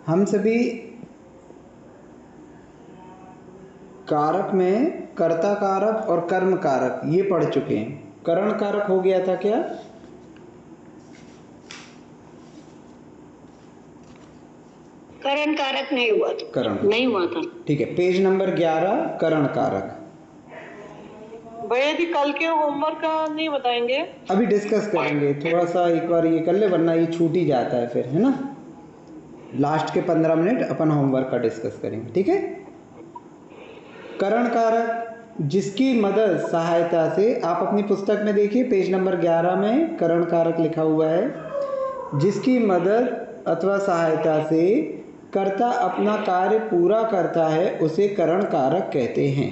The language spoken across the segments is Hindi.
हम सभी कारक में कर्ता कारक और कर्म कारक ये पढ़ चुके हैं। करण कारक हो गया था क्या? करण कारक नहीं हुआ था। करण नहीं हुआ था। ठीक है, पेज नंबर 11 करण कारक। भैया जी कल के होमवर्क का नहीं बताएंगे? अभी डिस्कस करेंगे, थोड़ा सा एक बार ये कर ले वरना ये छूट ही जाता है फिर, है ना। लास्ट के 15 मिनट अपन होमवर्क का डिस्कस करेंगे, ठीक है। करण कारक जिसकी मदद सहायता से, आप अपनी पुस्तक में देखिए पेज नंबर 11 में करण कारक लिखा हुआ है। जिसकी मदद अथवा सहायता से कर्ता अपना कार्य पूरा करता है उसे करण कारक कहते हैं।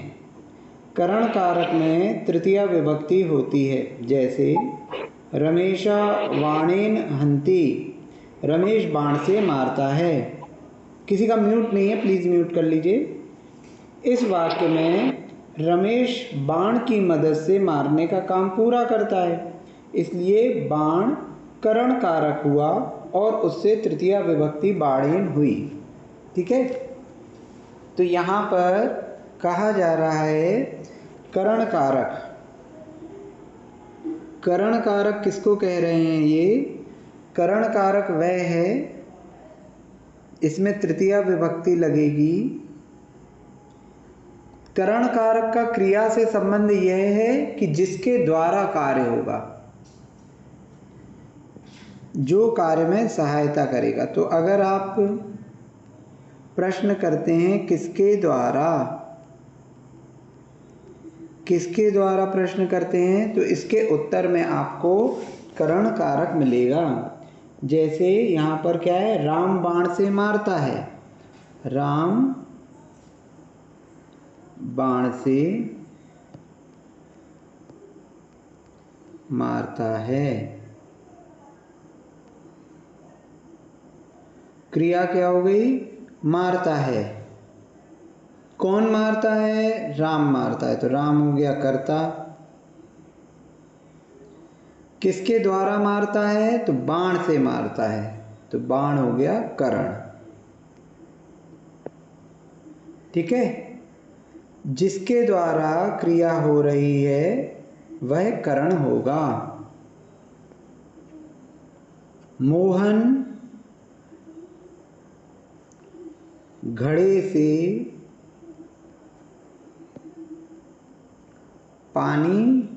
करण कारक में तृतीया विभक्ति होती है, जैसे रमेशा वाणेन हंति, रमेश बाण से मारता है। किसी का म्यूट नहीं है, प्लीज़ म्यूट कर लीजिए। इस वाक्य में रमेश बाण की मदद से मारने का काम पूरा करता है, इसलिए बाण करण कारक हुआ और उससे तृतीया विभक्ति बाणेन हुई, ठीक है। तो यहाँ पर कहा जा रहा है करण कारक। करण कारक किसको कह रहे हैं? ये करण कारक वह है, इसमें तृतीया विभक्ति लगेगी। करण कारक का क्रिया से संबंध यह है कि जिसके द्वारा कार्य होगा, जो कार्य में सहायता करेगा। तो अगर आप प्रश्न करते हैं किसके द्वारा, किसके द्वारा प्रश्न करते हैं, तो इसके उत्तर में आपको करण कारक मिलेगा। जैसे यहाँ पर क्या है, राम बाण से मारता है, राम बाण से मारता है। क्रिया क्या हो गई? मारता है। कौन मारता है? राम मारता है, तो राम हो गया कर्ता। किसके द्वारा मारता है? तो बाण से मारता है, तो बाण हो गया करण, ठीक है। जिसके द्वारा क्रिया हो रही है वह करण होगा। मोहन घड़े से पानी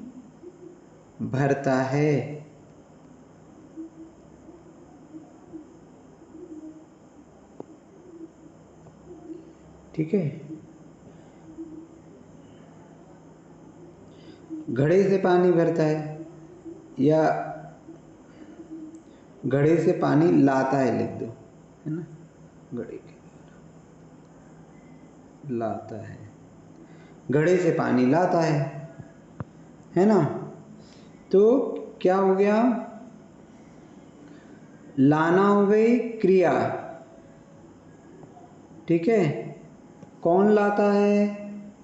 भरता है, ठीक है। घड़े से पानी भरता है या घड़े से पानी लाता है, लिख दो, है ना। घड़े के लाता है, घड़े से पानी लाता है ना। तो क्या हो गया? लाना हो गई क्रिया, ठीक है। कौन लाता है?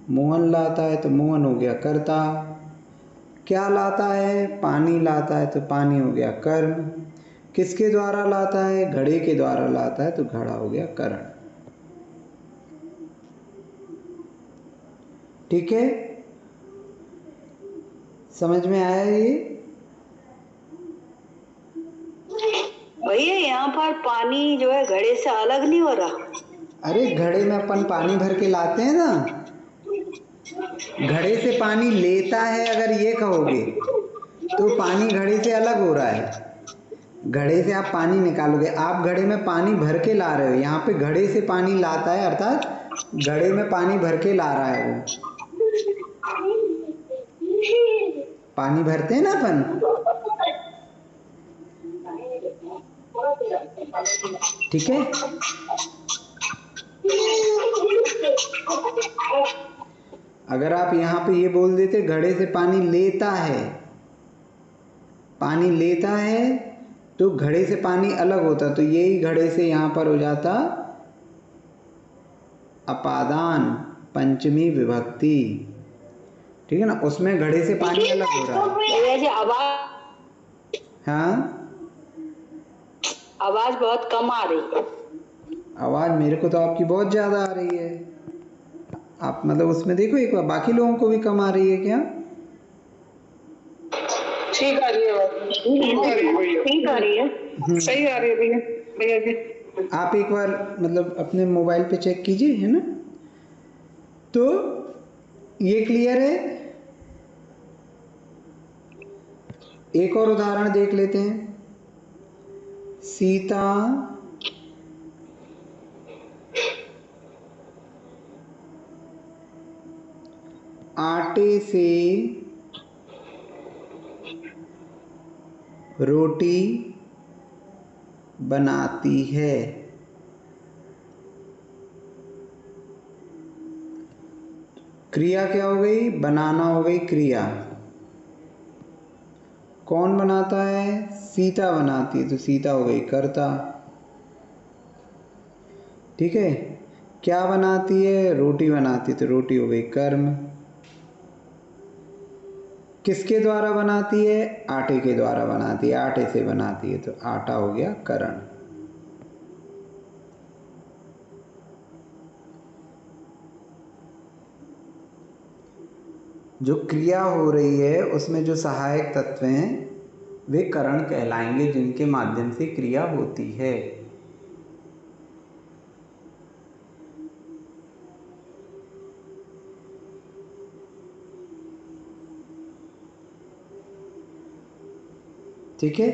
मोहन लाता है, तो मोहन हो गया कर्ता। क्या लाता है? पानी लाता है, तो पानी हो गया कर्म। किसके द्वारा लाता है? घड़े के द्वारा लाता है, तो घड़ा हो गया करण, ठीक है। समझ में आया ये? भैया यहाँ पर पानी जो है घड़े से अलग नहीं हो रहा? अरे घड़े में अपन पानी भर के लाते हैं ना, घड़े से पानी लेता है अगर ये कहोगे तो पानी घड़े से अलग हो रहा है। घड़े से आप पानी निकालोगे, आप घड़े में पानी भर के ला रहे हो, यहाँ पे घड़े से पानी लाता है, अर्थात घड़े में पानी भर के ला रहा है वो। पानी भरते हैं ना अपन, ठीक है। अगर आप यहाँ पे ये बोल देते घड़े से पानी लेता है, पानी लेता है, तो घड़े से पानी अलग होता, तो यही घड़े से यहाँ पर हो जाता अपादान पंचमी विभक्ति, ठीक है ना। उसमें घड़े से पानी अलग हो रहा है। आवाज हाँ, आवाज बहुत कम आ रही है। आवाज़ मेरे को तो आपकी बहुत ज़्यादा आ रही है। आप मतलब उसमें देखो एक बार, बाकी लोगों को भी कम आ रही है क्या? ठीक आ रही है आवाज, ठीक आ रही है भैया, ठीक आ रही है। सही आ रही है भैया, भैया जी। आप एक बार मतलब अपने मोबाइल पे चेक कीजिए, है ना। तो ये क्लियर है। एक और उदाहरण देख लेते हैं। सीता आटे से रोटी बनाती है। क्रिया क्या हो गई? बनाना हो गई क्रिया। कौन बनाता है? सीता बनाती है, तो सीता हो गई कर्ता। ठीक है। क्या बनाती है? रोटी बनाती है, तो रोटी हो गई कर्म। किसके द्वारा बनाती है? आटे के द्वारा बनाती है, आटे से बनाती है, तो आटा हो गया करण। जो क्रिया हो रही है उसमें जो सहायक तत्व हैं वे करण कहलाएंगे, जिनके माध्यम से क्रिया होती है। ठीक है।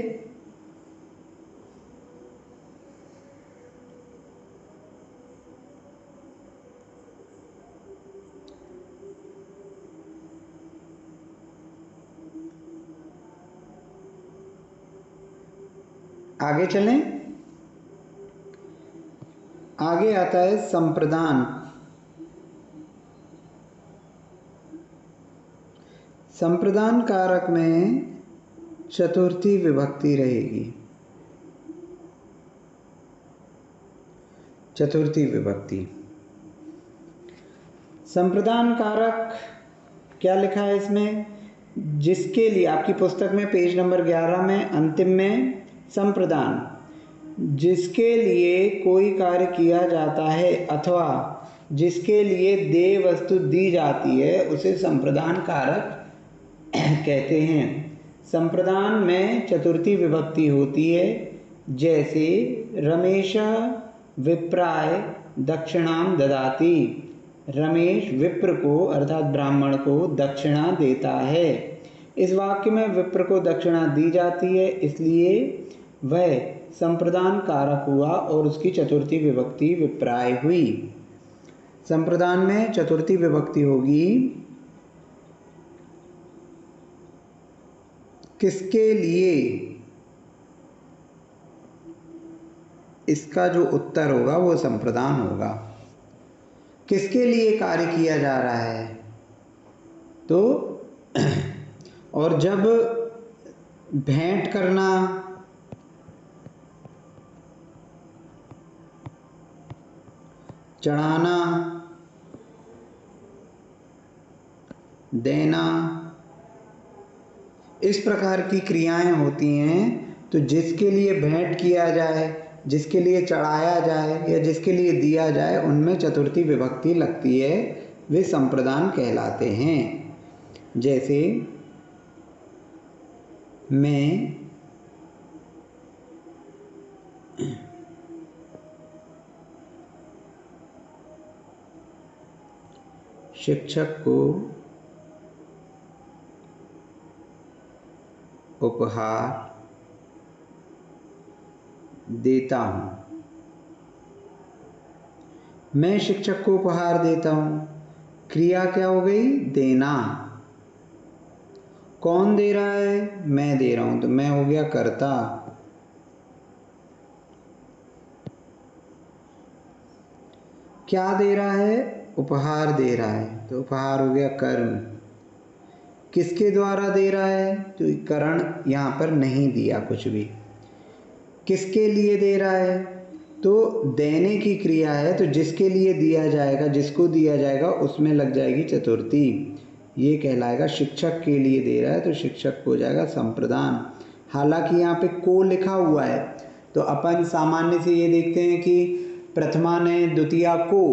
आगे चलें। आगे आता है संप्रदान। संप्रदान कारक में चतुर्थी विभक्ति रहेगी। चतुर्थी विभक्ति। संप्रदान कारक क्या लिखा है इसमें? जिसके लिए आपकी पुस्तक में पेज नंबर 11 में अंतिम में संप्रदान, जिसके लिए कोई कार्य किया जाता है अथवा जिसके लिए देय वस्तु दी जाती है उसे संप्रदान कारक कहते हैं। संप्रदान में चतुर्थी विभक्ति होती है। जैसे रमेश विप्राय दक्षिणाम ददाति। रमेश विप्र को अर्थात ब्राह्मण को दक्षिणा देता है। इस वाक्य में विप्र को दक्षिणा दी जाती है, इसलिए वह संप्रदान कारक हुआ और उसकी चतुर्थी विभक्ति विप्राय हुई। संप्रदान में चतुर्थी विभक्ति होगी किसके लिए? इसका जो उत्तर होगा वो संप्रदान होगा। किसके लिए कार्य किया जा रहा है? तो और जब भेंट करना, चढ़ाना, देना, इस प्रकार की क्रियाएं होती हैं, तो जिसके लिए भेंट किया जाए, जिसके लिए चढ़ाया जाए या जिसके लिए दिया जाए, उनमें चतुर्थी विभक्ति लगती है, वे संप्रदान कहलाते हैं। जैसे मैं शिक्षक को उपहार देता हूँ। मैं शिक्षक को उपहार देता हूँ। क्रिया क्या हो गई? देना। कौन दे रहा है? मैं दे रहा हूँ, तो मैं हो गया कर्ता। क्या दे रहा है? उपहार दे रहा है, तो उपहार हो गया कर्म। किसके द्वारा दे रहा है? तो करण यहाँ पर नहीं दिया कुछ भी। किसके लिए दे रहा है? तो देने की क्रिया है, तो जिसके लिए दिया जाएगा, जिसको दिया जाएगा, उसमें लग जाएगी चतुर्थी। ये कहलाएगा शिक्षक के लिए दे रहा है, तो शिक्षक को हो जाएगा संप्रदान। हालांकि यहाँ पे को लिखा हुआ है, तो अपन सामान्य से ये देखते हैं कि प्रथमा ने द्वितीया को,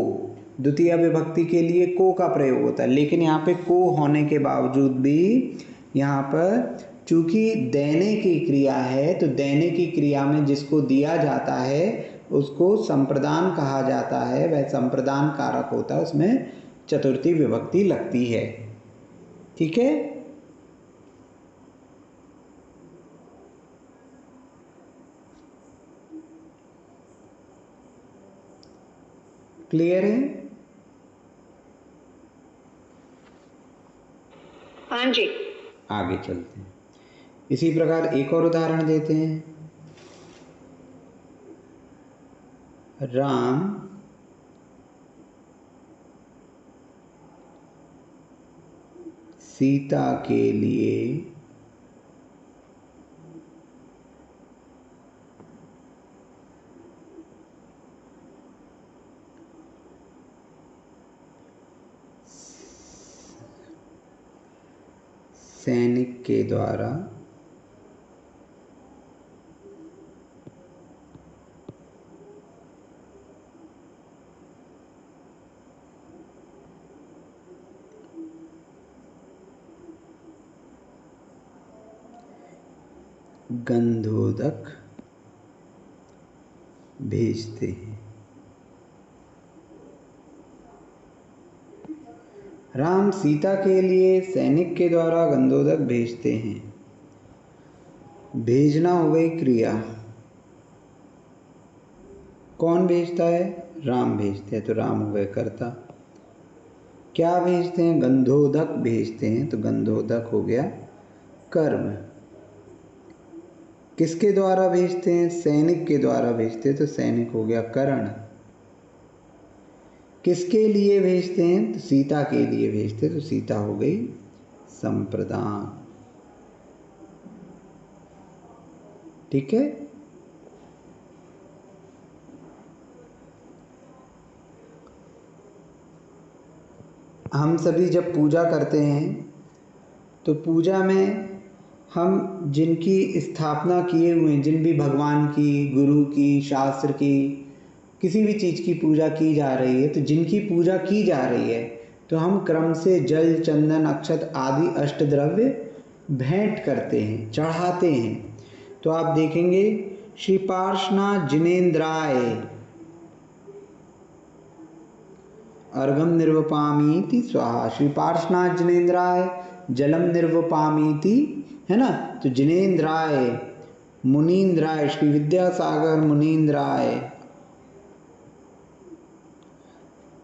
द्वितीय विभक्ति के लिए को का प्रयोग होता है, लेकिन यहाँ पे को होने के बावजूद भी यहाँ पर चूंकि देने की क्रिया है, तो देने की क्रिया में जिसको दिया जाता है उसको संप्रदान कहा जाता है, वह संप्रदान कारक होता है, उसमें चतुर्थी विभक्ति लगती है। ठीक है, क्लियर है? हाँ जी। आगे चलते हैं। इसी प्रकार एक और उदाहरण देते हैं। राम सीता के लिए सैनिक के द्वारा गंधोदक भेजते हैं। राम सीता के लिए सैनिक के द्वारा गंधोदक भेजते हैं। भेजना हो गई क्रिया, कौन भेजता है? राम भेजते हैं, तो राम हो गए कर्ता। क्या भेजते हैं? गंधोदक भेजते हैं, तो गंधोदक हो गया कर्म। किसके द्वारा भेजते हैं? सैनिक के द्वारा भेजते हैं, तो सैनिक हो गया करण। किसके लिए भेजते हैं? तो सीता के लिए भेजते हैं, तो सीता हो गई संप्रदान। ठीक है, हम सभी जब पूजा करते हैं तो पूजा में हम जिनकी स्थापना किए हुए हैं, जिन भी भगवान की, गुरु की, शास्त्र की, किसी भी चीज़ की पूजा की जा रही है, तो जिनकी पूजा की जा रही है तो हम क्रम से जल, चंदन, अक्षत आदि अष्टद्रव्य भेंट करते हैं, चढ़ाते हैं। तो आप देखेंगे श्री पार्श्वनाथ जिनेन्द्राय अर्घम निर्वपामीति स्वाहा। श्री पार्श्वनाथ जिनेन्द्राय जलम निर्वपामीति, है ना। तो जिनेन्द्राय, मुनीन्द्राय, श्री विद्यासागर मुनीन्द्राय।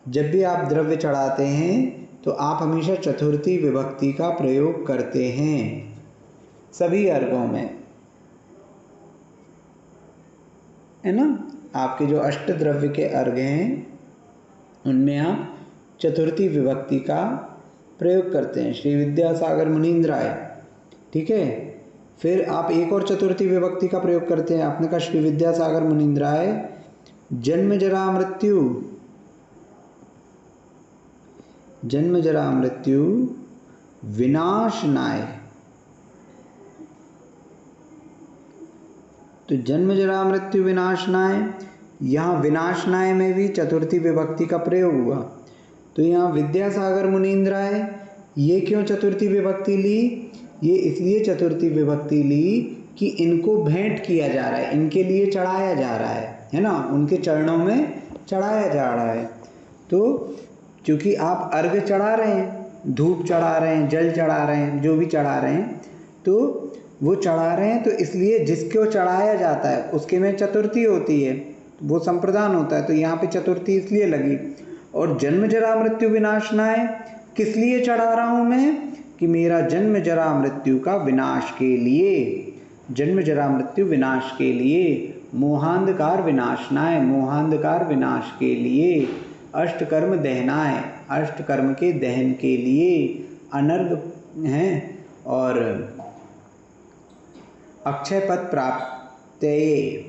जब भी आप द्रव्य चढ़ाते हैं तो आप हमेशा चतुर्थी विभक्ति का प्रयोग करते हैं सभी अर्घों में, है ना। आपके जो अष्ट द्रव्य के अर्घ हैं उनमें आप चतुर्थी विभक्ति का प्रयोग करते हैं, श्री विद्यासागर मुनीन्द्राय। ठीक है, फिर आप एक और चतुर्थी विभक्ति का प्रयोग करते हैं। आपने कहा श्री विद्यासागर मुनीन्द्राय जन्म जरा मृत्यु, जन्म जरा मृत्यु विनाशनाय। तो जन्म जरा मृत्यु विनाशनाय, यहाँ विनाशनाय में भी चतुर्थी विभक्ति का प्रयोग हुआ। तो यहाँ विद्यासागर मुनीन्द्राय, ये क्यों चतुर्थी विभक्ति ली? ये इसलिए चतुर्थी विभक्ति ली कि इनको भेंट किया जा रहा है, इनके लिए चढ़ाया जा रहा है ना, उनके चरणों में चढ़ाया जा रहा है। तो क्योंकि आप अर्घ चढ़ा रहे हैं, धूप चढ़ा रहे हैं, जल चढ़ा रहे हैं, जो भी चढ़ा रहे हैं, तो वो चढ़ा रहे हैं, तो इसलिए जिसको चढ़ाया जाता है उसके में चतुर्थी होती है, वो संप्रदान होता है। तो यहाँ पे चतुर्थी इसलिए लगी। और जन्म जरा मृत्यु विनाशनाय, किस लिए चढ़ा रहा हूँ मैं? कि मेरा जन्म जरा मृत्यु का विनाश के लिए, जन्म जरा मृत्यु विनाश के लिए, मोहांधकार विनाशनाय, मोहांधकार विनाश के लिए, अष्टकर्म दहनाय, अष्टकर्म के दहन के लिए, अनर्घ हैं, और अक्षय पद प्राप्त,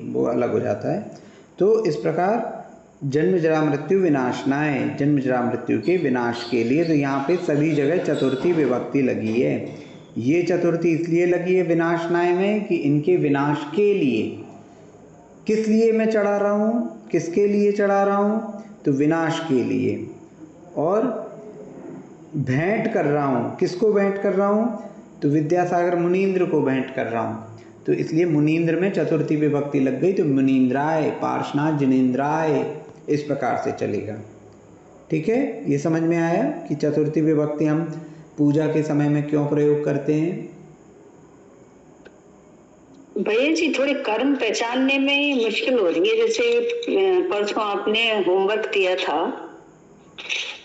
वो अलग हो जाता है। तो इस प्रकार जन्म जरा मृत्यु विनाशनाय, जन्म जरा मृत्यु के विनाश के लिए। तो यहाँ पे सभी जगह चतुर्थी विभक्ति लगी है। ये चतुर्थी इसलिए लगी है विनाशनाय में कि इनके विनाश के लिए, किस लिए मैं चढ़ा रहा हूँ, किसके लिए चढ़ा रहा हूँ, तो विनाश के लिए। और भेंट कर रहा हूँ, किसको भेंट कर रहा हूँ, तो विद्यासागर मुनींद्र को भेंट कर रहा हूँ। तो इसलिए मुनींद्र में चतुर्थी विभक्ति लग गई, तो मुनींद्राय, पार्श्वनाथ जिनेंद्राय, इस प्रकार से चलेगा। ठीक है, ये समझ में आया कि चतुर्थी विभक्ति हम पूजा के समय में क्यों प्रयोग करते हैं। भैया जी थोड़े कर्म पहचानने में ही मुश्किल हो रही है। जैसे परसों आपने होमवर्क दिया था,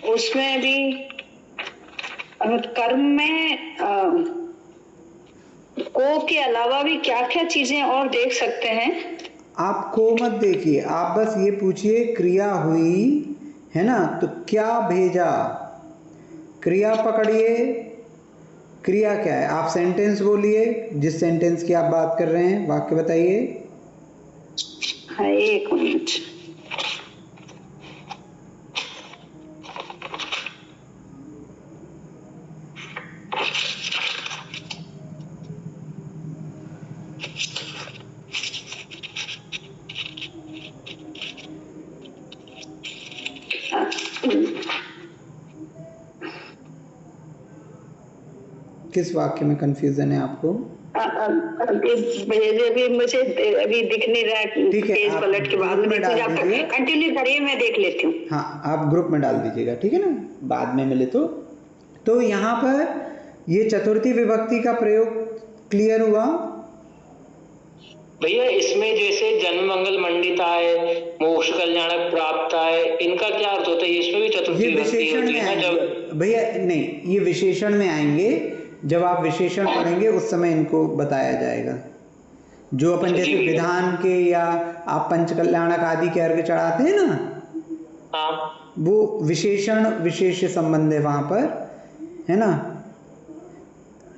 उसमें भी कर्म में को के अलावा भी क्या क्या चीजें और देख सकते हैं। आप को मत देखिए, आप बस ये पूछिए क्रिया हुई है ना, तो क्या भेजा, क्रिया पकड़िए। क्रिया क्या है, आप सेंटेंस बोलिए, जिस सेंटेंस की आप बात कर रहे हैं वाक्य बताइए। हाँ, एक मिनट। किस वाक्य में कंफ्यूजन है आपको? अभी मुझे अभी दिख नहीं रहा है। ठीक है, पेज आप पलट के बाद में ग्रुप में डाल दीजिए। कंटिन्यू करिए, मैं देख लेती हूँ। हाँ, आप ग्रुप में डाल दीजिएगा, ठीक है ना, बाद में मिले तो यहाँ पर ये चतुर्थी विभक्ति का प्रयोग क्लियर हुआ। भैया इसमें जैसे जन्म मंगल मंडिताय, मोक्ष कल्याणक प्राप्ताय, इनका क्या अर्थ होता है? इसमें भी चतुर्थी ये विभक्ति विशेषण होती में है ना आएंगे जब? भैया, नहीं, ये विशेषण में आएंगे। जब आप विशेषण पढ़ेंगे उस समय इनको बताया जाएगा। जो अपन जैसे विधान के या आप पंचकल्याणक आदि के अर्घ चढ़ाते हैं ना, हाँ, वो विशेषण विशेष संबंध है वहां पर, है ना।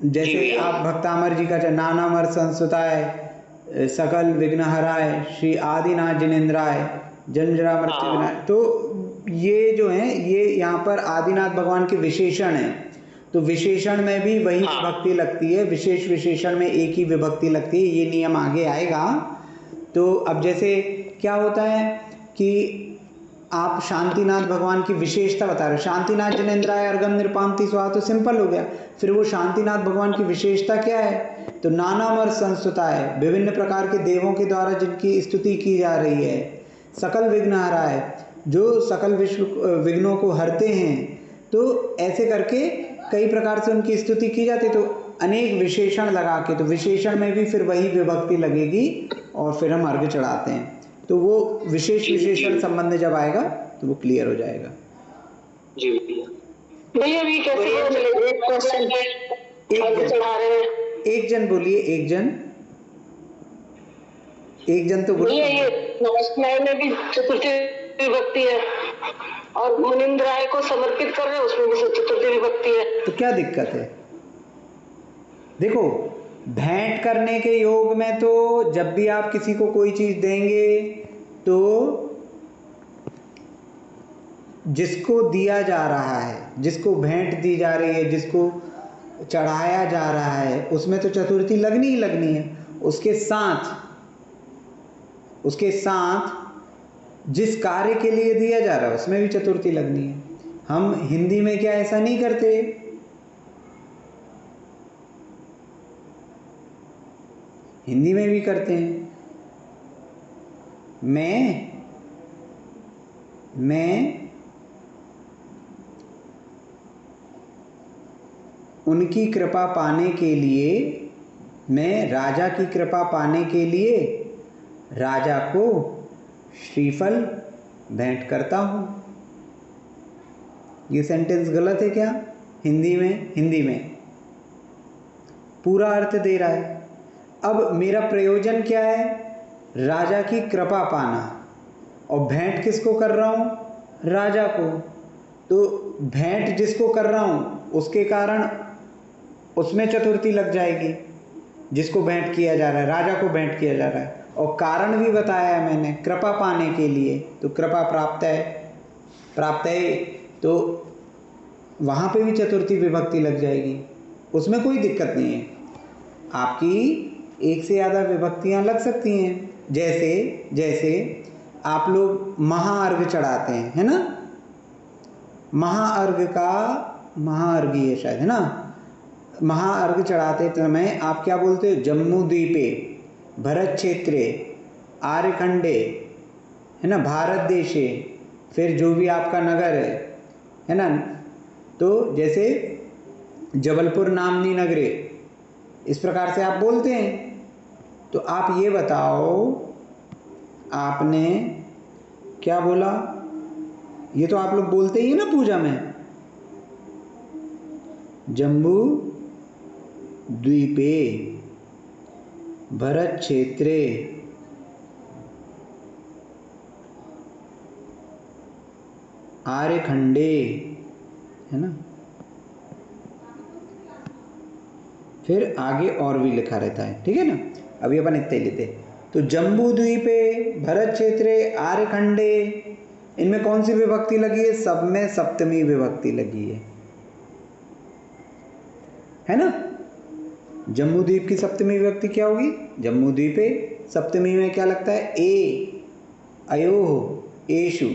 जैसे आप भक्तामर जी का नानामर संस्तुताय, सकल विघ्न हराय, श्री आदिनाथ जिनेंद्राय, जन्मजरा मृत्यु विनाश, तो ये जो है ये यहाँ पर आदिनाथ भगवान के विशेषण है। तो विशेषण में भी वही विभक्ति लगती है, विशेष विशेषण में एक ही विभक्ति लगती है। ये नियम आगे आएगा। तो अब जैसे क्या होता है कि आप शांतिनाथ भगवान की विशेषता बता रहे हो, शांतिनाथ जिनेंद्राय अर्घम निरपामति स्वाहा, तो सिंपल हो गया। फिर वो शांतिनाथ भगवान की विशेषता क्या है, तो नानामर संस्तुताय, विभिन्न प्रकार के देवों के द्वारा जिनकी स्तुति की जा रही है। सकल विघ्न हराय, जो सकल विश्व विघ्नों को हरते हैं। तो ऐसे करके कई प्रकार से उनकी स्तुति की जाती है। तो अनेक विशेषण लगा के, तो विशेषण में भी फिर वही विभक्ति लगेगी और फिर हम अर्घ चढ़ाते हैं। तो वो विशेष विशेषण संबंध जब आएगा तो वो क्लियर हो जाएगा। जी भैया भी कैसे एक क्वेश्चन चढ़ा रहे हैं? एक जन बोलिए, एक जन तो बोलिए। ये नमस्कार में भी चतुर्थी विभक्ति है और मुनिंद्राय को समर्पित कर रहे हैं, उसमें भी चतुर्थी विभक्ति है। तो क्या दिक्कत है? देखो, भेंट करने के योग में तो जब भी आप किसी को कोई चीज देंगे तो जिसको दिया जा रहा है, जिसको भेंट दी जा रही है, जिसको चढ़ाया जा रहा है, उसमें तो चतुर्थी लगनी ही लगनी है। उसके साथ जिस कार्य के लिए दिया जा रहा है उसमें भी चतुर्थी लगनी है। हम हिंदी में क्या ऐसा नहीं करते? हिंदी में भी करते हैं। मैं उनकी कृपा पाने के लिए, मैं राजा की कृपा पाने के लिए राजा को श्रीफल भेंट करता हूं। ये सेंटेंस गलत है क्या? हिंदी में पूरा अर्थ दे रहा है। अब मेरा प्रयोजन क्या है? राजा की कृपा पाना, और भेंट किसको कर रहा हूं? राजा को। तो भेंट जिसको कर रहा हूं उसके कारण उसमें चतुर्थी लग जाएगी। जिसको भेंट किया जा रहा है, राजा को भेंट किया जा रहा है, और कारण भी बताया है मैंने, कृपा पाने के लिए। तो कृपा प्राप्त है, तो वहां पे भी चतुर्थी विभक्ति लग जाएगी, उसमें कोई दिक्कत नहीं है। आपकी एक से ज़्यादा विभक्तियां लग सकती हैं, जैसे जैसे आप लोग महाअर्घ चढ़ाते हैं, है ना, महाअर्घ शायद, है ना, महाअर्घ चढ़ाते समय आप क्या बोलते हो? जम्मू द्वीपे, भरत क्षेत्रे, आर्यखंडे, है ना, भारत देशे, फिर जो भी आपका नगर है ना, तो जैसे जबलपुर नामनी नगरे, इस प्रकार से आप बोलते हैं। तो आप ये बताओ, आपने क्या बोला? ये तो आप लोग बोलते ही है ना पूजा में, जम्बू द्वीपे, भरत क्षेत्रे, आर्यखंडे, है ना, फिर आगे और भी लिखा रहता है, ठीक है ना। अभी अपन इतने ही लेते हैं। तो जम्बू द्वीपे, भरत क्षेत्रे, आर्यखंडे, इनमें कौन सी विभक्ति लगी है? सब में सप्तमी विभक्ति लगी है ना। जम्बू द्वीप की सप्तमी विभक्ति क्या होगी? जम्बू द्वीपे, सप्तमी में क्या लगता है? ए, अयोः, एषु,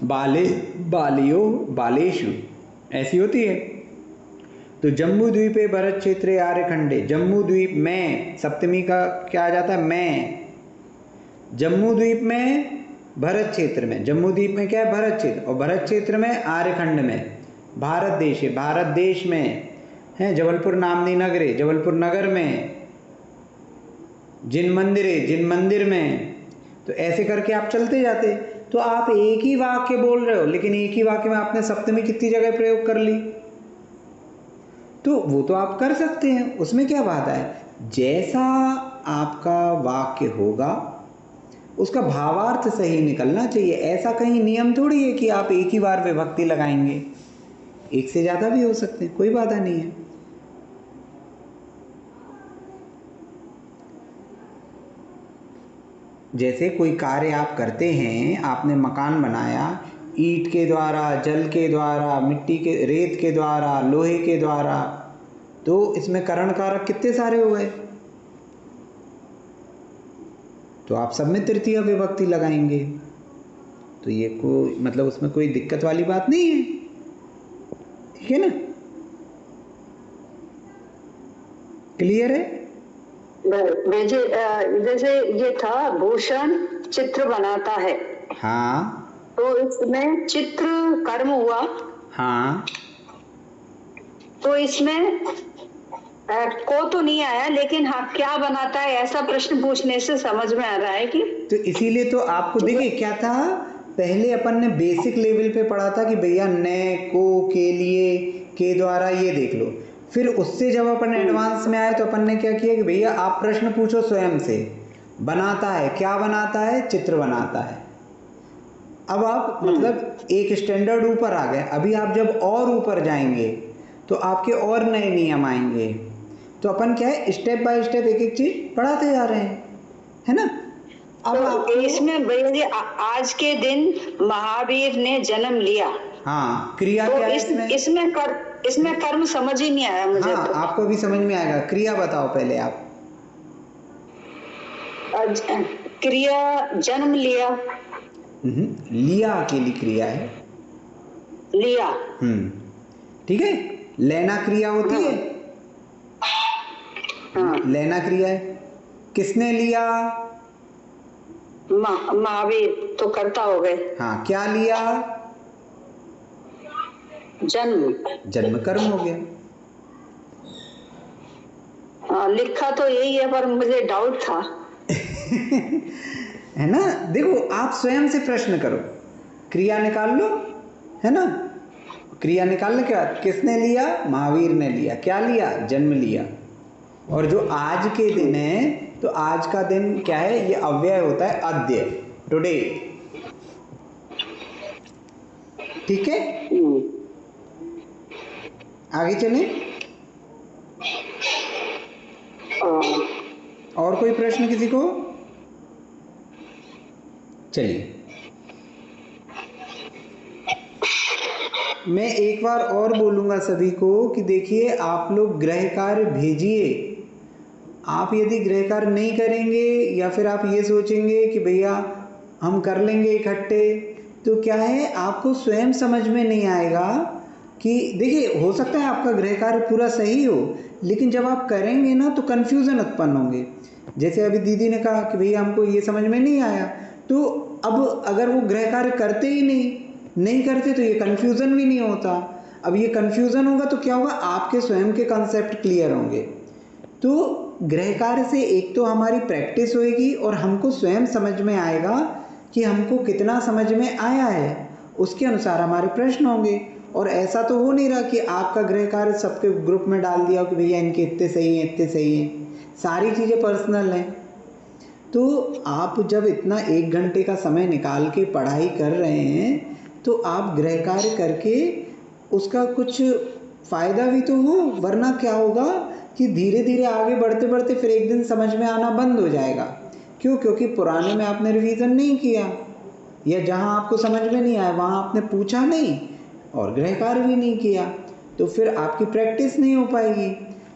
बाले, बालियोः, बालेषु, ऐसी होती है। तो जम्बू द्वीपे, भरत क्षेत्रे, आर्यखंडे, जम्बू द्वीप में सप्तमी का क्या आ जाता है? मैं। जम्बू द्वीप में, भरत क्षेत्र में, जम्बू द्वीप में क्या है? भरत क्षेत्र, और भरत क्षेत्र में, आर्यखंड में, भारत देश है, भारत देश में है, जबलपुर नामनी नगरे, जबलपुर नगर में, जिन मंदिरे, जिन मंदिर में। तो ऐसे करके आप चलते जाते। तो आप एक ही वाक्य बोल रहे हो, लेकिन एक ही वाक्य में आपने सप्तमी कितनी जगह प्रयोग कर ली। तो वो तो आप कर सकते हैं, उसमें क्या बात है। जैसा आपका वाक्य होगा उसका भावार्थ सही निकलना चाहिए। ऐसा कहीं नियम थोड़ी है कि आप एक ही बार विभक्ति लगाएंगे, एक से ज़्यादा भी हो सकते हैं, कोई बाधा नहीं है। जैसे कोई कार्य आप करते हैं, आपने मकान बनाया, ईंट के द्वारा, जल के द्वारा, मिट्टी के, रेत के द्वारा, लोहे के द्वारा, तो इसमें करण कारक कितने सारे हो गए। तो आप सब में तृतीया विभक्ति लगाएंगे, तो ये कोई मतलब उसमें कोई दिक्कत वाली बात नहीं है, ठीक है ना। क्लियर है? जैसे ये था, भूषण चित्र बनाता है। हाँ। तो इसमें चित्र कर्म हुआ। हाँ। तो इसमें को तो नहीं आया, लेकिन हाँ क्या बनाता है, ऐसा प्रश्न पूछने से समझ में आ रहा है कि तो इसीलिए तो आपको देखिए क्या था, पहले अपन ने बेसिक लेवल पे पढ़ा था कि भैया ने, को, के लिए, के द्वारा, ये देख लो। फिर उससे जब अपन एडवांस में आए तो अपन ने क्या किया कि भैया आप प्रश्न पूछो स्वयं से, बनाता है, क्या बनाता है? चित्र बनाता है। अब आप मतलब एक स्टैंडर्ड ऊपर आ गए। अभी आप जब और ऊपर जाएंगे तो आपके और नए नियम आएंगे। तो अपन क्या है, स्टेप बाय स्टेप एक एक चीज पढ़ाते जा रहे हैं, है ना। अब तो इसमें भैया जी आज के दिन महावीर ने जन्म लिया। हाँ, क्रिया तो क्या है इसमें कर्म समझ ही नहीं आया मुझे। हाँ, तो आपको भी समझ में आएगा। क्रिया बताओ पहले आप। क्रिया जन्म लिया। लिया अकेली क्रिया है। लिया। ठीक है। लेना क्रिया होती है। हाँ। लेना क्रिया है। किसने लिया? महावीर तो करता हो गए। हाँ, क्या लिया? जन्म। जन्म कर्म हो गया। हाँ, लिखा तो यही है पर मुझे डाउट था। है ना। देखो आप स्वयं से प्रश्न करो, क्रिया निकाल लो, है ना। क्रिया निकालने के बाद किसने लिया? महावीर ने लिया। क्या लिया? जन्म लिया। और जो आज के दिन है, तो आज का दिन क्या है? ये अव्यय होता है, अद्य, टुडे। ठीक है, आगे चलें। और कोई प्रश्न किसी को? चलिए, मैं एक बार और बोलूंगा सभी को कि देखिए आप लोग गृह कार्य भेजिए। आप यदि गृह कार्य नहीं करेंगे या फिर आप ये सोचेंगे कि भैया हम कर लेंगे इकट्ठे, तो क्या है, आपको स्वयं समझ में नहीं आएगा कि देखिए हो सकता है आपका गृह कार्य पूरा सही हो, लेकिन जब आप करेंगे ना तो कन्फ्यूज़न उत्पन्न होंगे। जैसे अभी दीदी ने कहा कि भैया हमको ये समझ में नहीं आया, तो अब अगर वो गृह कार्य करते ही नहीं करते तो ये कन्फ्यूज़न भी नहीं होता। अब ये कन्फ्यूज़न होगा तो क्या होगा, आपके स्वयं के कंसेप्ट क्लियर होंगे। तो गृह कार्य से एक तो हमारी प्रैक्टिस होएगी और हमको स्वयं समझ में आएगा कि हमको कितना समझ में आया है, उसके अनुसार हमारे प्रश्न होंगे। और ऐसा तो हो नहीं रहा कि आपका गृह कार्य सबके ग्रुप में डाल दिया कि भैया इनके इतने सही हैं, इतने सही हैं, सारी चीज़ें पर्सनल हैं। तो आप जब इतना 1 घंटे का समय निकाल के पढ़ाई कर रहे हैं तो आप गृह कार्य करके उसका कुछ फ़ायदा भी तो हो, वरना क्या होगा कि धीरे धीरे आगे बढ़ते बढ़ते फिर एक दिन समझ में आना बंद हो जाएगा। क्यों? क्योंकि पुराने में आपने रिवीजन नहीं किया, या जहाँ आपको समझ में नहीं आया वहाँ आपने पूछा नहीं और गृह कार्य भी नहीं किया, तो फिर आपकी प्रैक्टिस नहीं हो पाएगी।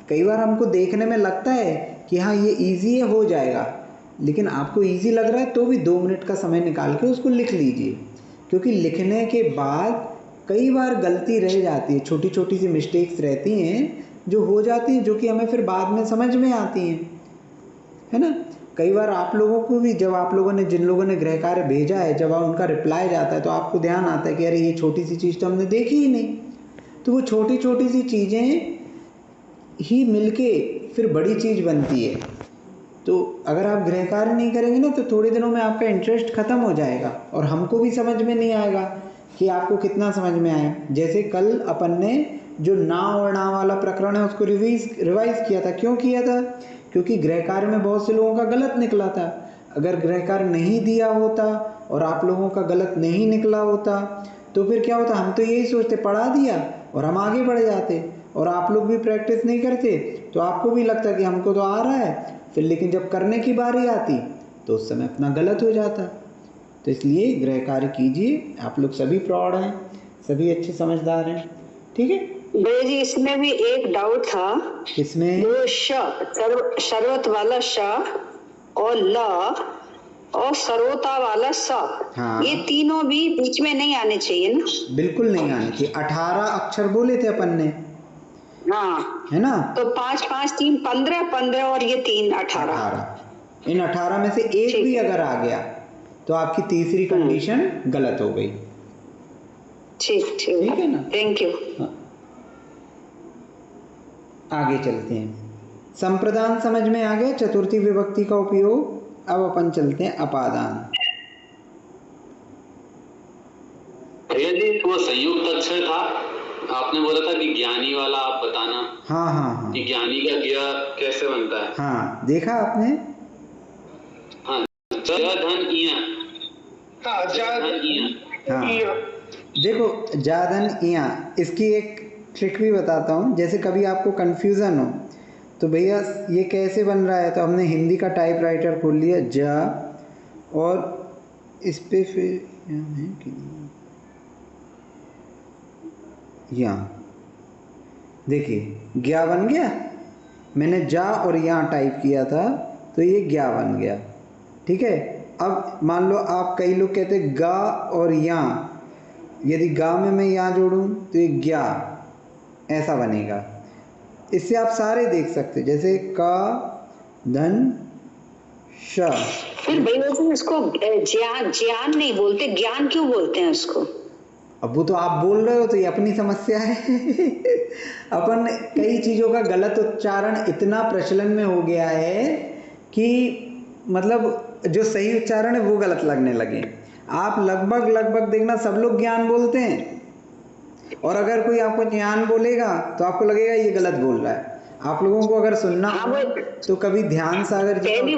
कई बार हमको देखने में लगता है कि हाँ ये इजी है, हो जाएगा, लेकिन आपको इजी लग रहा है तो भी 2 मिनट का समय निकाल के उसको लिख लीजिए, क्योंकि लिखने के बाद कई बार गलती रह जाती है, छोटी छोटी सी मिस्टेक्स रहती हैं जो हो जाती हैं, जो कि हमें फिर बाद में समझ में आती हैं, है ना। कई बार आप लोगों को भी, जब आप लोगों ने, जिन लोगों ने गृह कार्य भेजा है, जब उनका रिप्लाई जाता है तो आपको ध्यान आता है कि अरे ये छोटी सी चीज़ तो हमने देखी ही नहीं। तो वो छोटी छोटी सी चीज़ें ही मिलके फिर बड़ी चीज़ बनती है। तो अगर आप गृह कार्य नहीं करेंगे ना तो थोड़े दिनों में आपका इंटरेस्ट ख़त्म हो जाएगा और हमको भी समझ में नहीं आएगा कि आपको कितना समझ में आया। जैसे कल अपन ने जो ना और ना वाला प्रकरण है उसको रिवाइज किया था। क्यों किया था? क्योंकि गृह कार्य में बहुत से लोगों का गलत निकला था। अगर गृह कार्य नहीं दिया होता और आप लोगों का गलत नहीं निकला होता तो फिर क्या होता, हम तो यही सोचते पढ़ा दिया और हम आगे बढ़ जाते, और आप लोग भी प्रैक्टिस नहीं करते तो आपको भी लगता कि हमको तो आ रहा है, फिर लेकिन जब करने की बारी आती तो उस समय अपना गलत हो जाता। तो इसलिए गृह कार्य कीजिए। आप लोग सभी प्रौढ़ हैं, सभी अच्छे समझदार हैं, ठीक है भैया जी। इसमें भी एक डाउट था, इसमें वो शर्वत वाला श और ल और सरोता वाला स, हाँ। ये तीनों भी बीच में नहीं आने चाहिए ना? बिल्कुल नहीं आने चाहिए। 18 अक्षर बोले थे अपन ने, हाँ, है ना। तो 5 5 3 15 15 और ये 3 18। इन 18 में से एक भी अगर आ गया तो आपकी तीसरी कंडीशन गलत हो गई। ठीक है ना। Thank you. हाँ। आगे चलते हैं। संप्रदान समझ में आ गया, चतुर्थी विभक्ति का उपयोग। अब अपन चलते हैं अपादान। भैया जी वो संयुक्त अक्षर था, आपने बोला था कि ज्ञानी वाला आप बताना। हाँ कि ज्ञानी का ज्ञा कैसे बनता है? हाँ, देखा आपने। हाँ, धन इया। हाँ, देखो जाधन इया, इसकी एक ट्रिक भी बताता हूँ। जैसे कभी आपको कन्फ्यूज़न हो तो भैया ये कैसे बन रहा है, तो हमने हिंदी का टाइपराइटर खोल लिया, जा, और इस पे फिर यहाँ देखिए ज्ञा बन गया। मैंने जा और यहाँ टाइप किया था तो ये ज्ञा बन गया, ठीक है। अब मान लो आप, कई लोग कहते हैं गा और यहाँ, यदि गा में मैं यहाँ जोड़ूँ तो ये ज्ञा ऐसा बनेगा। इससे आप सारे देख सकते, जैसे का धन श। फिर भैया जी इसको ज्ञान नहीं बोलते, ज्ञान क्यों बोलते हैं उसको? अब वो तो आप बोल रहे हो तो ये अपनी समस्या है। अपन कई चीज़ों का गलत उच्चारण इतना प्रचलन में हो गया है कि मतलब जो सही उच्चारण है वो गलत लगने लगे। आप लगभग देखना सब लोग ज्ञान बोलते हैं, और अगर कोई आपको ज्ञान बोलेगा तो आपको लगेगा ये गलत बोल रहा है। आप लोगों को अगर सुनना तो कभी ध्यान सागर जी पहली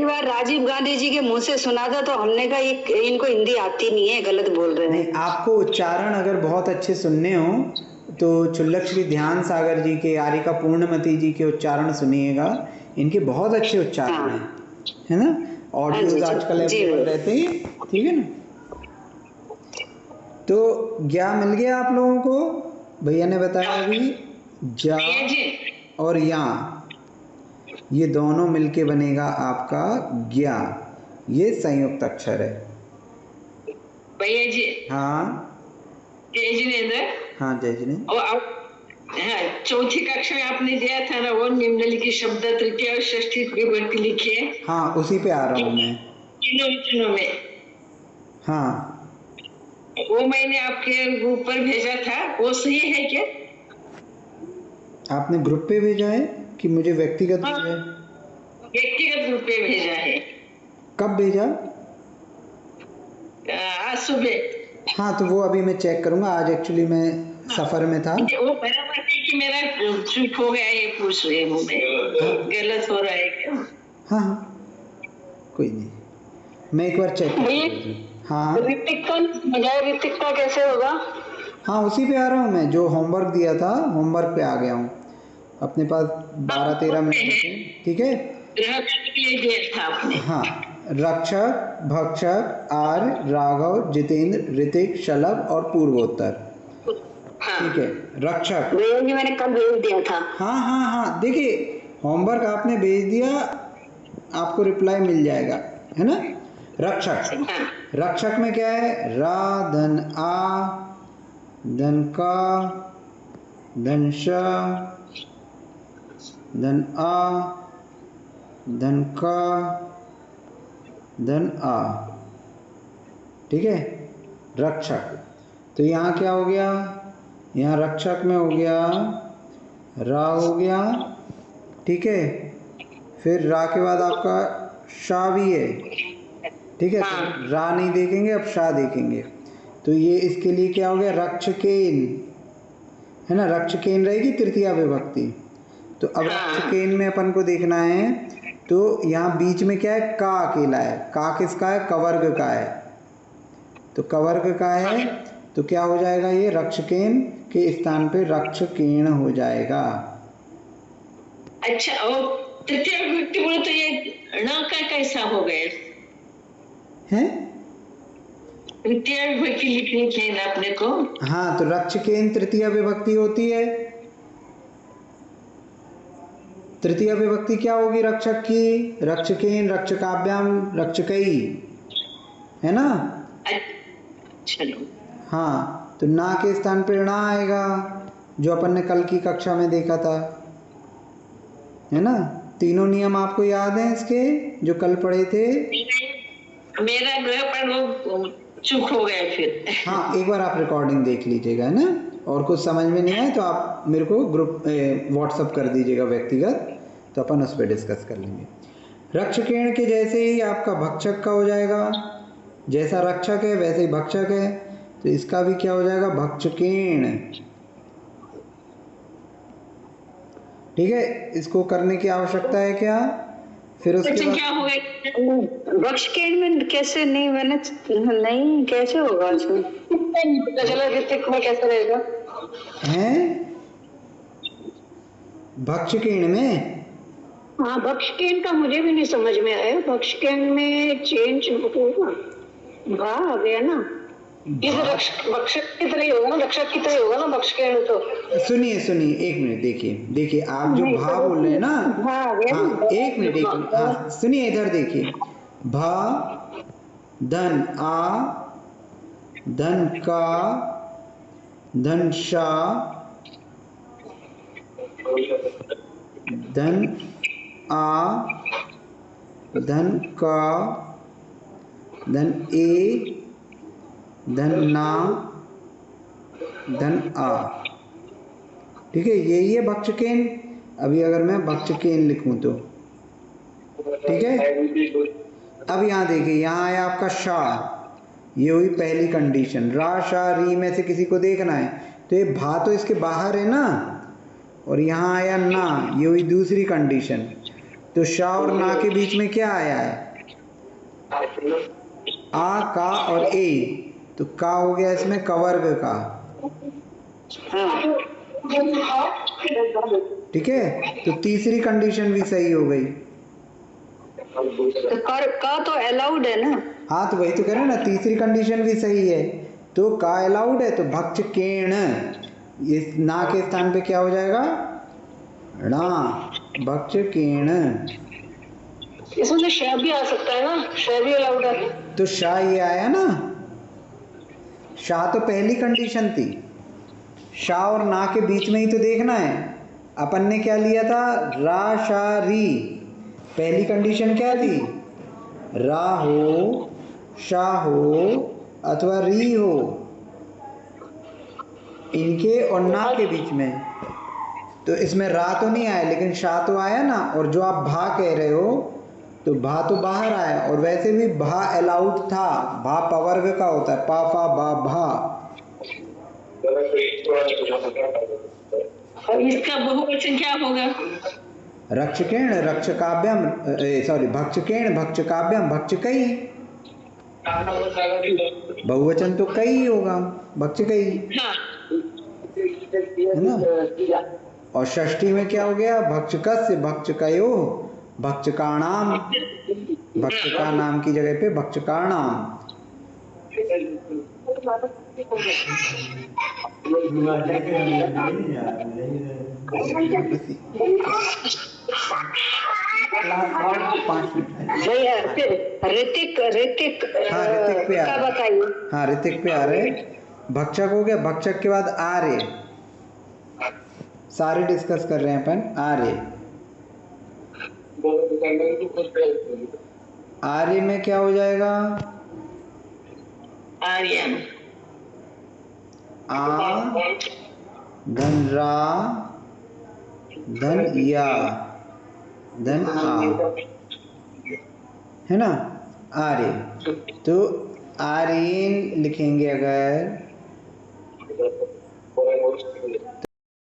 बार राजीव गांधी जी के मुंह से सुना था तो हमने कहा इनको हिंदी आती नहीं है, गलत बोल रहे हैं। नहीं, आपको उच्चारण अगर बहुत अच्छे सुनने हो तो चुल्लक श्री ध्यान सागर जी के, आरिका पूर्णमती जी के उच्चारण सुनिएगा। इनके बहुत अच्छे उच्चारण हैं, है ना। ऑडियोज आजकल अवेलेबल रहते हैं, ठीक है ना। तो ज्ञा मिल गया आप लोगों को, भैया ने बताया अभी जा और यहाँ। ये दोनों मिलके बनेगा आपका ज्ञा। ये संयुक्त अक्षर है। भैया जी, हाँ जय जिनेन्द्र। हाँ जय जिनेन्द्र। और आप, हाँ, चौथी कक्षा में आपने दिया था ना वो निम्नलिखित शब्द तृतीय और षष्ठी विभक्ति लिखी है। हाँ उसी पे आ रहा हूँ मैं। तीनों में। हाँ वो मैंने आपके ग्रुप पर भेजा था, वो सही है क्या? आपने ग्रुप पे भेजा है कि मुझे व्यक्तिगत हाँ, भेजा है? व्यक्तिगत ग्रुप पे भेजा है। कब भेजा? आज सुबह। हाँ तो वो अभी मैं चेक करूँगा। आज एक्चुअली मैं सफ़र में था। वो बराबर है कि मेरा चूक हो गया, ये पूछ रही हूँ मैं, गलत हो रहा है क्या? हाँ हाँ कोई नहीं, मैं एक बार चेक करता हूँ। हाँ ऋतिक का बजाय ऋतिक का कैसे होगा? हाँ उसी पे आ रहा हूँ मैं, जो होमवर्क दिया था होमवर्क पे आ गया हूँ। अपने पास 12-13 मिनट थे, ठीक है। ग्रह के लिए दिया था आपने। हाँ रक्षक, भक्षक, आर्य, राघव, जितेंद्र, ऋतिक, शलभ और पूर्वोत्तर। हाँ। ठीक है। रक्षक भैया जी मैंने कल भेज दिया था। हाँ हाँ हाँ देखिए, होमवर्क आपने भेज दिया, आपको रिप्लाई मिल जाएगा, है ना। रक्षक, हाँ। रक्षक में क्या है? रा धन आ धन का धन शा धन आ धन का धन आ, ठीक है। रक्षक, तो यहाँ क्या हो गया? यहाँ रक्षक में हो गया रा हो गया, ठीक है। फिर रा के बाद आपका शा भी है, ठीक है। तो रा नहीं देखेंगे, अब शा देखेंगे। तो ये इसके लिए क्या हो गया? रक्षकेन, है ना। रक्षकेन रहेगी तृतीया विभक्ति। तो अब रक्षकेन में अपन को देखना है, तो यहाँ बीच में क्या है? का अकेला है। का किसका है? कवर्ग का है। तो कवर्ग का है, तो क्या हो जाएगा? ये रक्षकेन के स्थान पे रक्षकेण हो जाएगा। अच्छा, और तृतीय विभक्ति बोले तो ये ण का कैसा हो गया है? तृतीय विभक्ति लिखनी चाहिए ना अपने को। हाँ तो रक्षकेन तृतीय विभक्ति होती है। तृतीय विभक्ति क्या होगी रक्षक की? रक्षकेन, रक्षकाभ्याम, रक्षकई, है ना। चलो। हाँ तो ना के स्थान पे णा आएगा, जो अपन ने कल की कक्षा में देखा था, है ना। तीनों नियम आपको याद हैं इसके, जो कल पढ़े थे? मेरा ग्रह पर वो चूक हो गया फिर। हाँ एक बार आप रिकॉर्डिंग देख लीजिएगा, है ना। और कुछ समझ में नहीं आए तो आप मेरे को ग्रुप व्हाट्सअप कर दीजिएगा व्यक्तिगत, तो अपन उस पर डिस्कस कर लेंगे। रक्षकेण के जैसे ही आपका भक्षक का हो जाएगा, जैसा रक्षक है वैसे ही भक्षक है, तो इसका भी क्या हो जाएगा? भक्षकेण, ठीक है। इसको करने की आवश्यकता है क्या? फिर उसके बाद क्या होगा? भक्षकेण में कैसे नहीं बना? नहीं कैसे होगा उसमें? पता चला ऋतिक में कैसे रहेगा? हैं भक्षकेण में? हाँ भक्षकेण का मुझे भी नहीं समझ में आया। भक्षकेण में चेंज होगा, भा आ गया ना। भक्षक की तरह ही होगा ना, रक्षक की तरह ही होगा ना भक्षकेण तो। सुनिए सुनिए, एक मिनट देखिए आप जो भा बोल रहे हैं ना, हाँ एक मिनट हाँ सुनिए, इधर देखिए। भा धन आ धन का धन शा धन आ धन का धन ए धन ना धन आ, ठीक है। यही है भक्षकेन। अभी अगर मैं भक्षकेन लिखूं तो, ठीक है। अब यहाँ देखिए, यहाँ आया आपका शा, ये हुई पहली कंडीशन। रा शा री में से किसी को देखना है, तो ये भा तो इसके बाहर है ना, और यहाँ आया ना, ये हुई दूसरी कंडीशन। तो शा और ना के बीच में क्या आया है? आ, का और ए, तो का हो गया इसमें कवर्ग का, ठीक है। तो तीसरी कंडीशन भी सही हो गई। तो कर का तो अलाउड है ना। हाँ तो वही तो कह रहे हैं ना, तीसरी कंडीशन भी सही है। तो का अलाउड है, तो भक्षकेण, इस ना के स्थान पे क्या हो जाएगा? णा, भक्षकेण। इसमें तो श भी आ सकता है ना, श भी अलाउड है। तो शा ये आया ना, शा तो पहली कंडीशन थी, शा और ना के बीच में ही तो देखना है। अपन ने क्या लिया था, रा शा री। पहली कंडीशन क्या थी, रा हो, शा हो अथवा री हो, इनके और ना के बीच में। तो इसमें रा तो नहीं आया लेकिन शा तो आया ना। और जो आप भा कह रहे हो तो भा तो बाहर आया, और वैसे भी भा अलाउड था, भा पवर्ग का होता है, पा फा बा भा। और इसका बहुवचन क्या होगा? रक्षकेण रक्षकाभ्यम, सॉरी भक्षकेण भक्षकाभ्यम भक्षकई। बहुवचन तो कई ही होगा, भक्षकई, है ना। और षष्ठी में क्या हो गया, भक्षकस्य भक्षकयो भक्षकाणाम, भक्षका नाम की जगह पे भक्षकाणाम। भैया ऋतिक ऋतिक हाँ ऋतिक पे आ का रहे, बताइए। हाँ ऋतिक पे आ रहे। भक्षक हो गया, भक्षक के बाद आर्य, सारे डिस्कस कर रहे हैं अपन। आर्य, आर्य में क्या हो जाएगा, आर्यन, आ धन रा धन या धन आ, है ना, आर्य। तो आर्यन लिखेंगे अगर